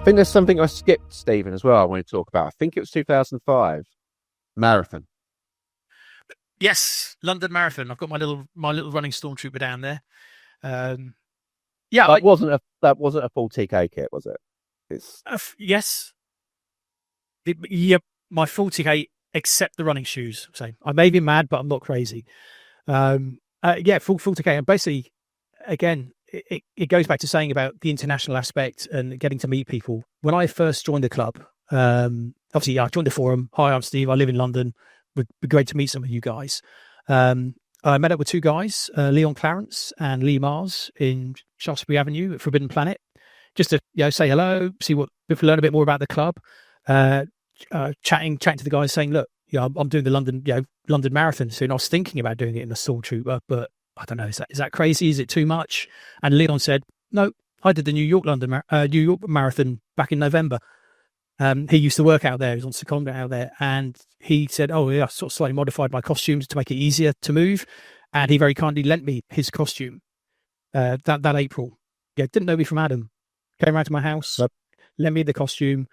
think there's something I skipped, Stephen, as well. I want to talk about. I think it was 2005 marathon. Yes, London Marathon. I've got my little running stormtrooper down there. That wasn't a full TK kit, was it? It's yes. Yep, my full TK except the running shoes. So I may be mad, but I'm not crazy. Yeah, full TK, and basically, again, it goes back to saying about the international aspect and getting to meet people. When I first joined the club, obviously, I joined the forum. Hi, I'm Steve. I live in London. Would be great to meet some of you guys. I met up with two guys, Leon Clarence and Lee Mars in Shaftesbury Avenue at Forbidden Planet, just to say hello, learn a bit more about the club. Chatting to the guys, saying, look, I'm doing the London Marathon soon. I was thinking about doing it in the Stormtrooper, but I don't know, is that crazy? Is it too much? And Leon said, no, I did the New York Marathon back in November. He used to work out there. He was on secondment out there, and he said, "Oh, yeah, I sort of slightly modified my costumes to make it easier to move." And he very kindly lent me his costume that April. Yeah, didn't know me from Adam. Came around to my house, lent me the costume,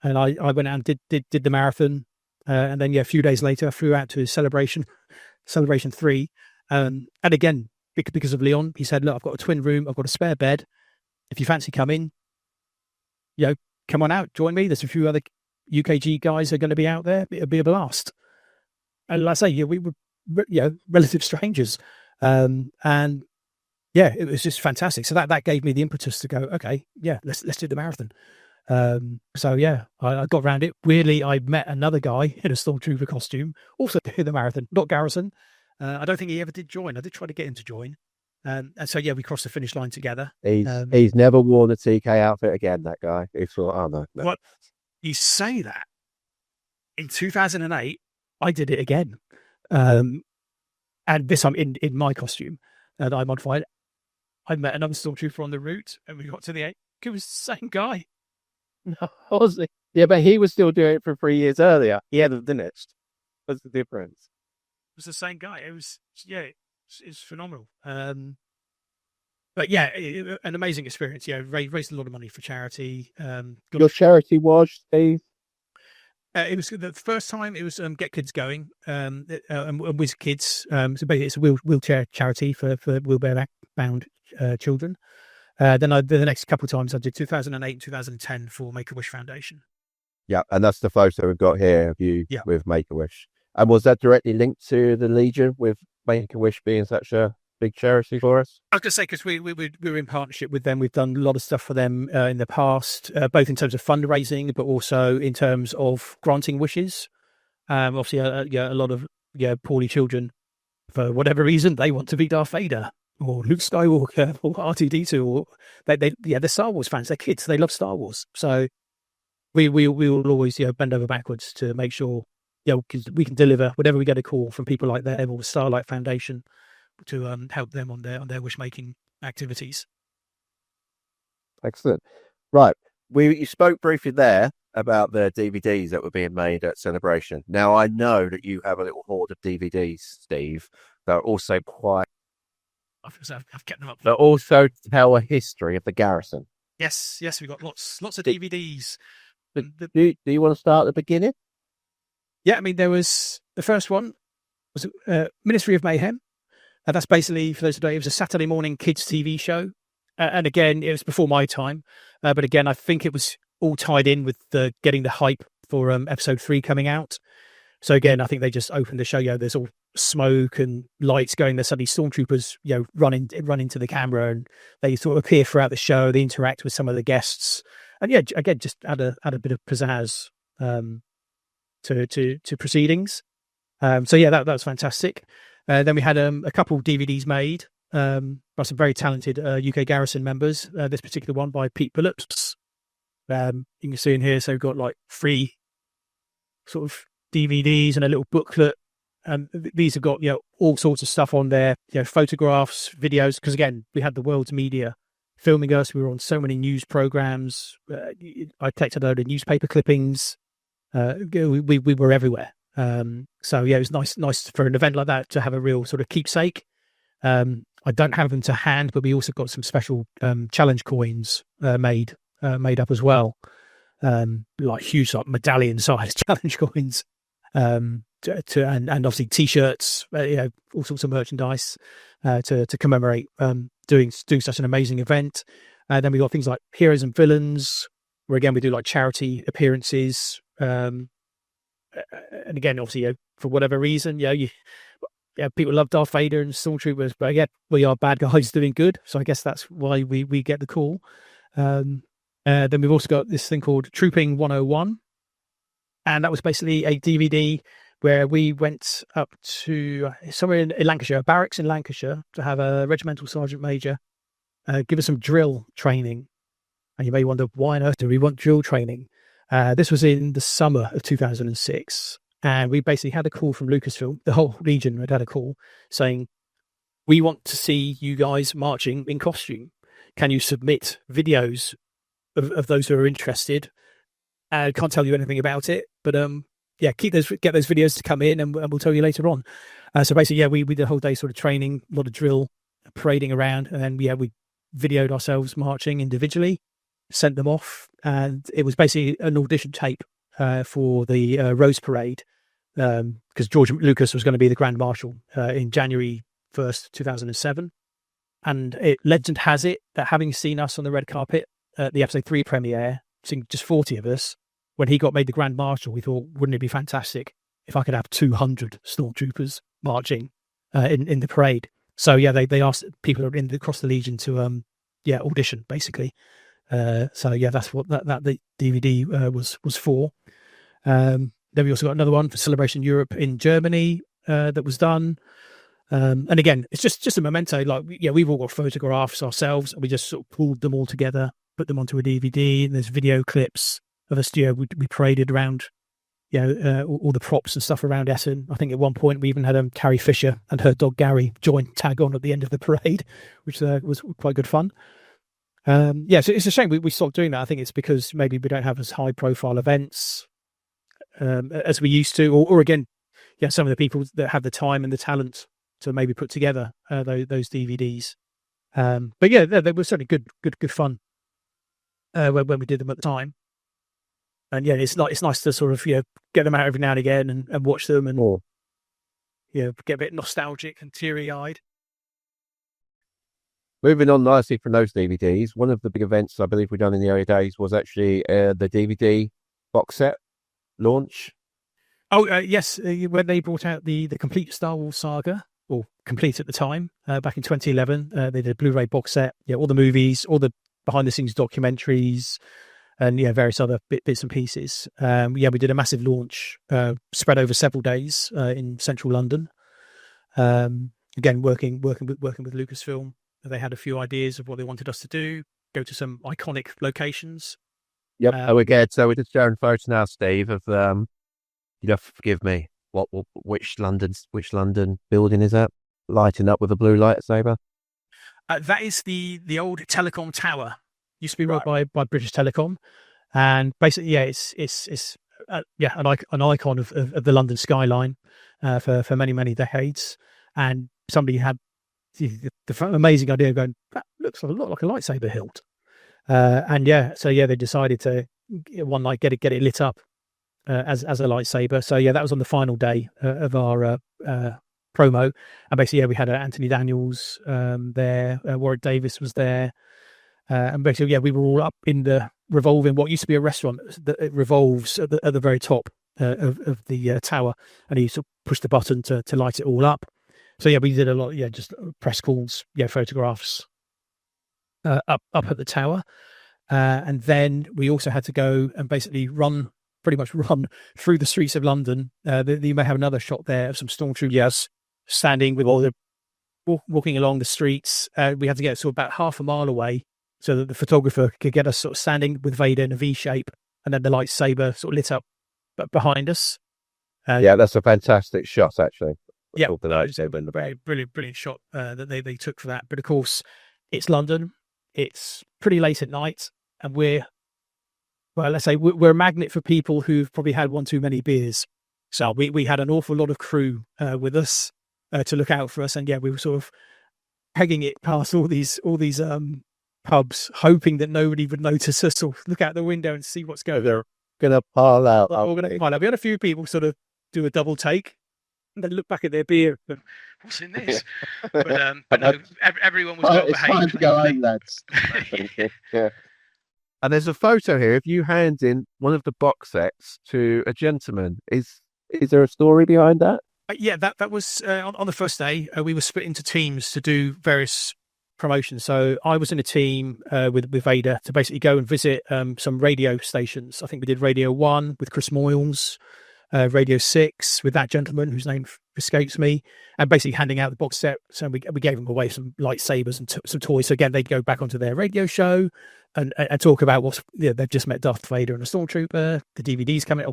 and I went out and did the marathon. And then a few days later, I flew out to Celebration 3. And again, because of Leon, he said, "Look, I've got a twin room. I've got a spare bed. If you fancy coming, come on out, join me. There's a few other UKG guys are going to be out there. It'll be a blast." And like I say, we were, relative strangers. And it was just fantastic. So that gave me the impetus to go, okay, let's do the marathon. I got around it. Weirdly, I met another guy in a Stormtrooper costume, also doing the marathon, not Garrison. I don't think he ever did join. I did try to get him to join. And so, we crossed the finish line together. He's never worn a TK outfit again, that guy. He thought, oh, no. What? You say that. In 2008, I did it again. And this time in my costume that I modified. I met another Stormtrooper on the route, and we got to the 8. It was the same guy. No, was he? Yeah, but he was still doing it for 3 years earlier. He hadn't finished. What's the difference? It was the same guy. It was, it's phenomenal. But an amazing experience. Raised a lot of money for charity. Your charity was, Steve? It was the first time. It was Get Kids Going, and Whiz Kids. So basically, it's a wheelchair charity for wheelchair-bound children. Then the next couple of times I did 2008 and 2010 for Make-A-Wish Foundation. Yeah, and that's the photo we've got here of you with Make-A-Wish. And was that directly linked to the Legion, with Make-A-Wish being such a big charity for us? I was going to say, because we were in partnership with them. We've done a lot of stuff for them in the past, both in terms of fundraising, but also in terms of granting wishes. Obviously, a lot of poorly children, for whatever reason, they want to be Darth Vader or Luke Skywalker or R2-D2, or they're Star Wars fans. They're kids. They love Star Wars. So we will always bend over backwards to make sure we can deliver whatever we get a call from people like them or the Starlight Foundation to help them on their wish making activities. Excellent. Right, you spoke briefly there about the DVDs that were being made at Celebration. Now I know that you have a little hoard of DVDs, Steve, that are also quite. I've kept them up. That also tell a history of the Garrison. Yes, we've got lots of DVDs. Do you want to start at the beginning? Yeah, I mean, there was the first one was Ministry of Mayhem. That's basically, for those today, it was a Saturday morning kids TV show. And again, it was before my time. But again, I think it was all tied in with getting the hype for episode 3 coming out. So again, I think they just opened the show. There's all smoke and lights going there. Suddenly stormtroopers, run into the camera, and they sort of appear throughout the show. They interact with some of the guests. And again, just add a bit of pizzazz to proceedings. That was fantastic. Then we had a couple DVDs made by some very talented UK Garrison members. This particular one by Pete Phillips. You can see in here, so we've got like 3 sort of DVDs and a little booklet. These have got all sorts of stuff on there, photographs, videos. Because again, we had the world's media filming us. We were on so many news programs. I collected a load of newspaper clippings. We were everywhere. It was nice for an event like that to have a real sort of keepsake. I don't have them to hand, but we also got some special challenge coins made up as well. like huge, like medallion size challenge coins, and obviously t-shirts, all sorts of merchandise to commemorate doing such an amazing event. Then we got things like heroes and villains, where again we do like charity appearances. And again, obviously, for whatever reason, people love Darth Vader and Stormtroopers, but again, we are bad guys doing good, so I guess that's why we get the call. Then we've also got this thing called Trooping 101, and that was basically a DVD where we went up to somewhere in Lancashire, a barracks in Lancashire, to have a regimental sergeant major give us some drill training. And you may wonder, why on earth do we want drill training? This was in the summer of 2006. And we basically had a call from Lucasfilm. The whole Legion had a call saying, we want to see you guys marching in costume. Can you submit videos of those who are interested? I can't tell you anything about it, but get those videos to come in, and we'll tell you later on. So basically, we did a whole day sort of training, a lot of drill, parading around, and then we videoed ourselves marching individually, sent them off, and it was basically an audition tape for the Rose Parade, because George Lucas was going to be the Grand Marshal in January 1st, 2007. And legend has it that having seen us on the red carpet at the episode 3 premiere, seeing just 40 of us, when he got made the Grand Marshal, we thought, wouldn't it be fantastic if I could have 200 stormtroopers marching in the parade? So they asked people across the Legion to audition basically. That's what that the DVD was for. Then we also got another one for Celebration Europe in Germany that was done. And again, it's just a memento. Like, we've all got photographs ourselves, and we just sort of pulled them all together, put them onto a DVD. And there's video clips of us. We paraded around, all the props and stuff around Essen. I think at one point we even had Carrie Fisher and her dog Gary tag on at the end of the parade, which was quite good fun. So it's a shame we stopped doing that. I think it's because maybe we don't have as high profile events as we used to, or again, some of the people that have the time and the talent to maybe put together those DVDs. But they were certainly good fun when we did them at the time. And it's nice to sort of get them out every now and again and watch them and get a bit nostalgic and teary eyed. Moving on nicely from those DVDs, one of the big events I believe we've done in the early days was actually the DVD box set launch. Oh, yes. When they brought out the complete Star Wars saga, or complete at the time, back in 2011, they did a Blu-ray box set, all the movies, all the behind-the-scenes documentaries, and various other bits and pieces. We did a massive launch spread over several days in central London. Again, working with Lucasfilm. They had a few ideas of what they wanted us to do, go to some iconic locations. Yep. So we're just showing photos now, Steve, of you'd have to forgive me. Which London building is that lighting up with a blue lightsaber? That is the old Telecom Tower. Used to be run by British Telecom, and basically, it's an icon of the London skyline for many decades. And somebody had the amazing idea of going, that looks a lot like a lightsaber hilt. They decided to one night get it lit up as a lightsaber. So that was on the final day of our promo, and basically we had Anthony Daniels there, Warwick Davis was there, and basically we were all up in the revolving what used to be a restaurant that it revolves at the very top of the tower, and he sort of pushed the button to light it all up. So we did a lot, just press calls, photographs up at the tower, and then we also had to go and basically pretty much run through the streets of London. You may have another shot there of some stormtroopers standing with all the walking along the streets. We had to get sort of about half a mile away so that the photographer could get us sort of standing with Vader in a V shape, and then the lightsaber sort of lit up behind us. That's a fantastic shot, actually. Yeah, it's a brilliant shot that they took for that. But of course, it's London. It's pretty late at night, and we're a magnet for people who've probably had one too many beers. So we had an awful lot of crew with us to look out for us, and we were sort of pegging it past all these pubs, hoping that nobody would notice us or look out the window and see what's going on. They're going to pile out. We're going to find out. We had a few people sort of do a double take and then look back at their beer. And, what's in this? But no, everyone was well It's time behaved. to go home, lads. Yeah. And there's a photo here of you handing one of the box sets to a gentleman. Is there a story behind that? Yeah, that was on the first day. We were split into teams to do various promotions. So I was in a team with Vader to basically go and visit some radio stations. I think we did Radio 1 with Chris Moyles, Radio 6 with that gentleman whose name escapes me, and basically handing out the box set. So we gave them away some lightsabers and some toys. So again, they'd go back onto their radio show and talk about what's, they've just met Darth Vader and a Stormtrooper, the DVDs coming,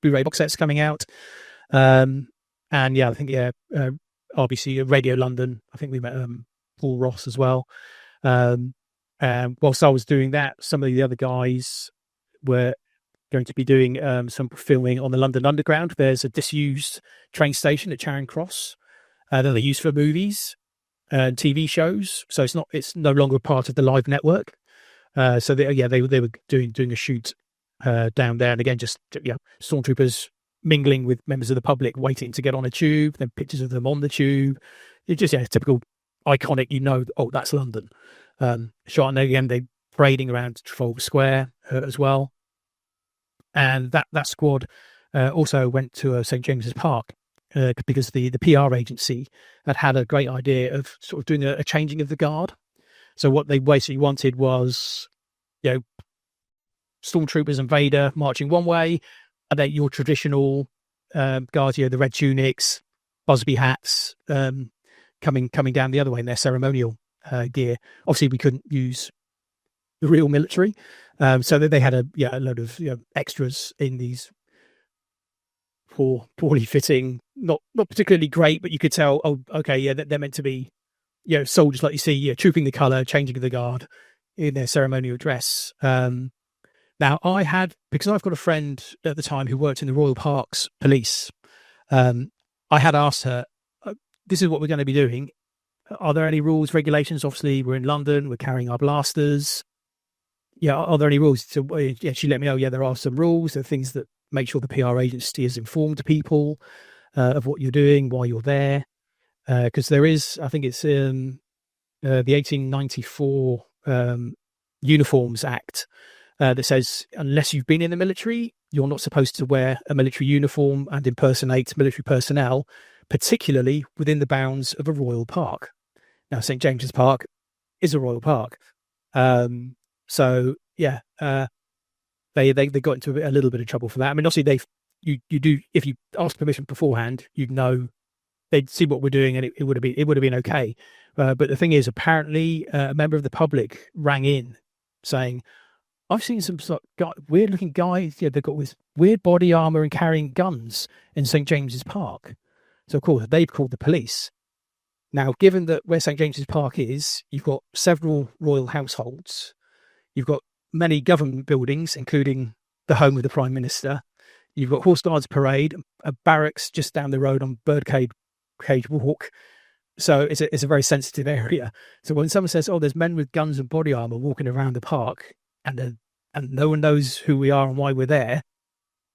Blu-ray box sets coming out. And yeah, I think, RBC, Radio London, I think we met Paul Ross as well. Whilst I was doing that, some of the other guys were going to be doing some filming on the London Underground. There's a disused train station at Charing Cross that they use for movies and TV shows. So it's no longer part of the live network. So they were doing a shoot down there, and again, just stormtroopers mingling with members of the public, waiting to get on a tube. Then pictures of them on the tube. It's just typical, iconic. Oh, that's London. Shot, and again they parading around Trafalgar Square as well. And that squad also went to St James's Park because the PR agency had a great idea of sort of doing a changing of the guard. So what they basically wanted was, stormtroopers and Vader marching one way, and then your traditional guards, the red tunics, Busby hats, coming down the other way in their ceremonial gear. Obviously, we couldn't use the real military, so that they had a load of extras in these poorly fitting, not particularly great, but you could tell. Oh, okay, they're meant to be soldiers, like you see, trooping the colour, changing the guard in their ceremonial dress. Now, because I've got a friend at the time who worked in the Royal Parks Police, I had asked her, this is what we're going to be doing. Are there any rules, regulations? Obviously, we're in London, we're carrying our blasters. Are there any rules? So, she let me know, there are some rules. There are things that make sure the PR agency has informed people of what you're doing while you're there. Because there is, I think it's the 1894 Uniforms Act that says unless you've been in the military, you're not supposed to wear a military uniform and impersonate military personnel, particularly within the bounds of a royal park. Now, St James's Park is a royal park. They got into a little bit of trouble for that. I mean, obviously you do, if you ask permission beforehand, they'd see what we're doing, and it would have been okay. But the thing is, apparently, a member of the public rang in saying, "I've seen some sort of weird looking guys. They've got this weird body armor and carrying guns in St James's Park." So of course they've called the police. Now, given that where St James's Park is, you've got several royal households, you've got many government buildings, including the home of the Prime Minister. You've got Horse Guards Parade, a barracks just down the road on Birdcage Walk. So it's a very sensitive area. So when someone says, "Oh, there's men with guns and body armor walking around the park," and no one knows who we are and why we're there,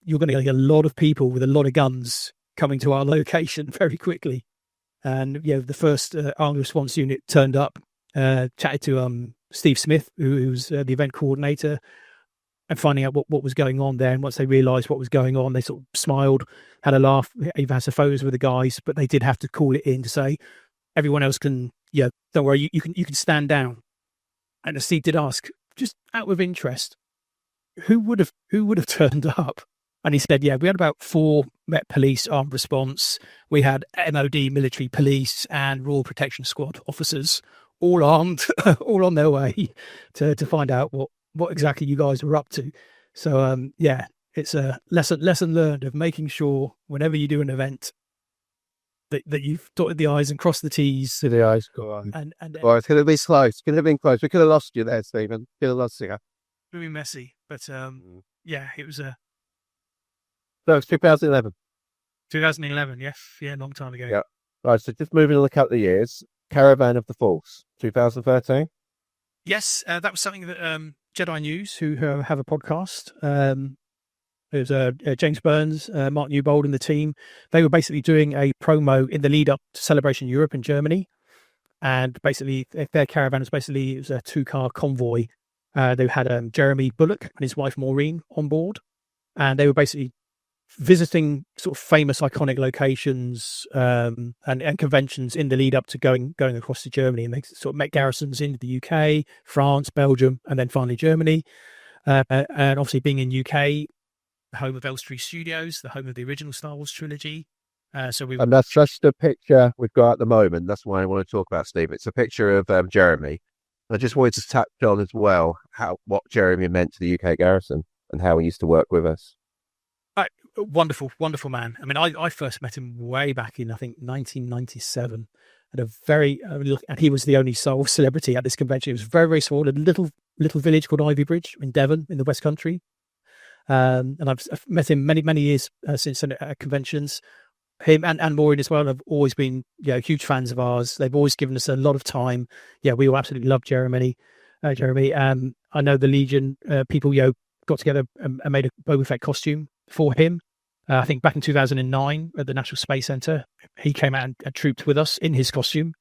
you're going to get a lot of people with a lot of guns coming to our location very quickly. And the first armed response unit turned up, chatted to Steve Smith, who's the event coordinator, and finding out what was going on there. And once they realised what was going on, they sort of smiled, had a laugh, even had some photos with the guys, but they did have to call it in to say, everyone else can, don't worry, you can stand down. And Steve did ask, just out of interest, who would have turned up? And he said, we had about 4 Met Police armed response. We had MOD military police and Royal Protection Squad officers, all armed, all on their way to find out what exactly you guys were up to. So, it's a lesson learned of making sure whenever you do an event that you've dotted the I's and crossed the T's. To the I's, go on. And it's going to be close. Could have been close. We could have lost you there, Stephen. Could have lost you. Really messy, but it was a. So it's 2011. 2011, yeah, long time ago. Yeah. Right, so just moving on a couple of years. Caravan of the Force, 2013. Yes, that was something that Jedi News, who have a podcast, there's James Burns, Mark Newbold, and the team. They were basically doing a promo in the lead up to Celebration Europe in Germany, and basically their caravan was basically, it was a 2-car convoy. They had Jeremy Bullock and his wife Maureen on board, and they were basically visiting sort of famous iconic locations and conventions in the lead up to going across to Germany. And they sort of met garrisons in the UK, France, Belgium, and then finally Germany. And obviously being in UK, the home of Elstree Studios, the home of the original Star Wars trilogy. And that's just the picture we've got at the moment. That's why I want to talk about, Steve. It's a picture of Jeremy. I just wanted to touch on as well what Jeremy meant to the UK Garrison and how he used to work with us. Wonderful, wonderful man. I mean, I first met him way back in, I think, 1997 at a very, and he was the only Star Wars celebrity at this convention. It was very, very small, a little village called Ivy Bridge in Devon in the West Country. And I've met him many years since at conventions. Him and Maureen as well have always been huge fans of ours. They've always given us a lot of time. Yeah, we all absolutely love Jeremy. I know the Legion people got together and made a Boba Fett costume for him. I think back in 2009 at the National Space Centre, he came out and trooped with us in his costume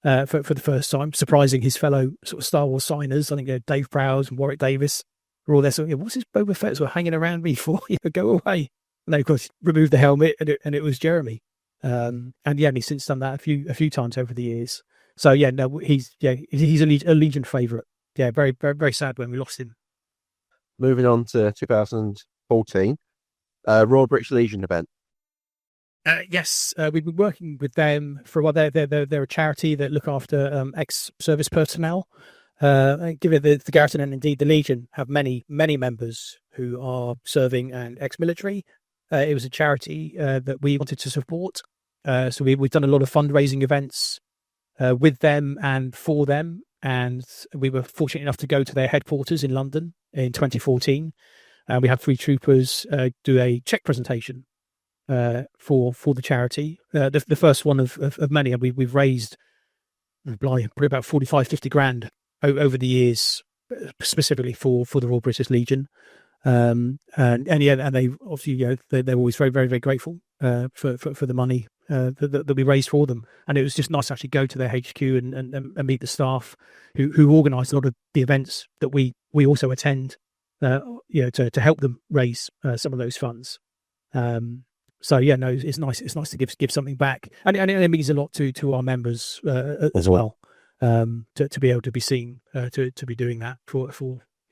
for the first time, surprising his fellow sort of Star Wars signers. I think Dave Prowse and Warwick Davis were all there. So, what's this Boba Fett sort of hanging around me for? Go away. And they, of course, removed the helmet, and it was Jeremy. And he's since done that a few times over the years. So he's a Legion favourite. Yeah, very, very, very sad when we lost him. Moving on to 2014, Royal British Legion event. Yes, we've been working with them for a while. They're a charity that look after ex-service personnel. Given the Garrison and indeed the Legion have many members who are serving and ex-military. It was a charity that we wanted to support. So we've done a lot of fundraising events with them and for them. And we were fortunate enough to go to their headquarters in London in 2014. And we had 3 troopers do a check presentation for the charity. The first one of many. And we've raised probably about 45-50 grand over the years, specifically for the Royal British Legion. And they obviously they're always very, very, very grateful for the money that we raised for them. And it was just nice to actually go to their HQ and meet the staff who organise a lot of the events that we also attend to help them raise some of those funds. It's nice to give something back, and it means a lot to our members as well. To be able to be seen to be doing that for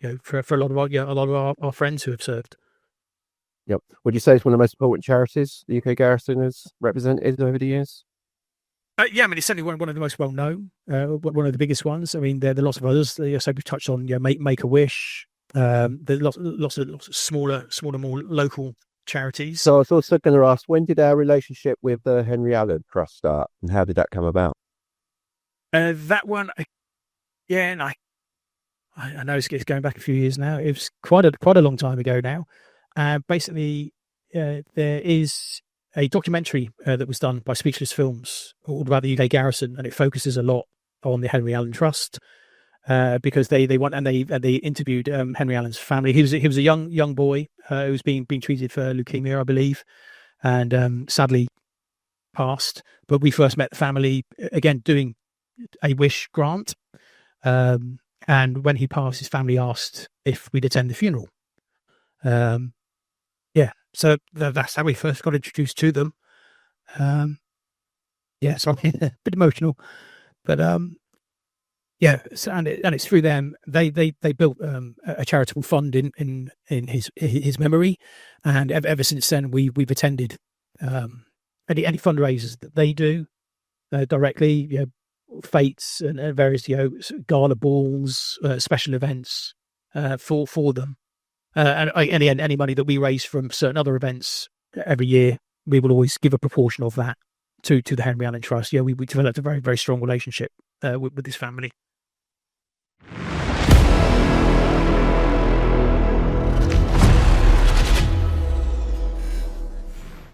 a lot of our friends who have served. Yep. Would you say it's one of the most important charities the UK Garrison has represented over the years? It's certainly one of the most well known, one of the biggest ones. I mean, there are lots of others. So we've touched on Make a Wish. There's lots of smaller, more local charities. So I was also going to ask, when did our relationship with the Henry Allen Trust start, and how did that come about? That one, and I know it's going back a few years now. It was quite a long time ago now. Basically, there is a documentary that was done by Speechless Films all about the UK Garrison, and it focuses a lot on the Henry Allen Trust because they interviewed Henry Allen's family. He was a young boy who was being treated for leukemia, I believe, and sadly passed. But we first met the family again doing a wish grant, and when he passed, his family asked if we'd attend the funeral. So that's how we first got introduced to them. So a bit emotional, but and it's through them. They built a charitable fund in his memory, and ever since then we've attended any fundraisers that they do directly. Fates and various gala balls, special events for them. And any money that we raise from certain other events every year, we will always give a proportion of that to the Henry Allen Trust. We developed a very, very strong relationship with this family.